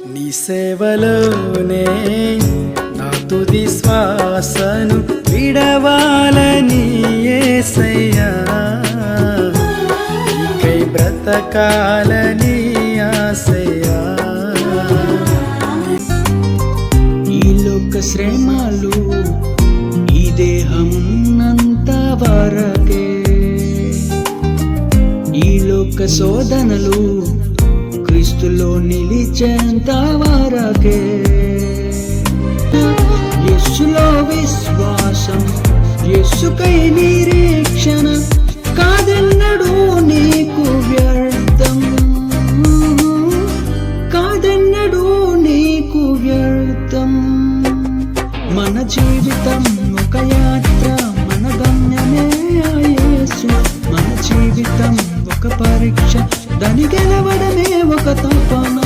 నీ సేవలోనే నా తుది శ్వాసను విడవాలని యేసయ్యా, నీకై బ్రతకాలని ఆశయ్యా. ఈ లోక శ్రమలు ఈ దేహమున్నంత వరకే, ఈ లోక శోధనలు క్రీస్తులో నిలిచేంత వరకే. యేసులో విశ్వాసం, యేసుకై నిరీక్షణ కాదెన్నడూ నీకు వ్యర్థం, కాదెన్నడూ నీకు వ్యర్థం. మన జీవితం ఒక యాత్ర, మన గమ్యమే యేసు. మన జీవితం ఒక పరీక్ష, దాని గెలవడమే ఒక తపన.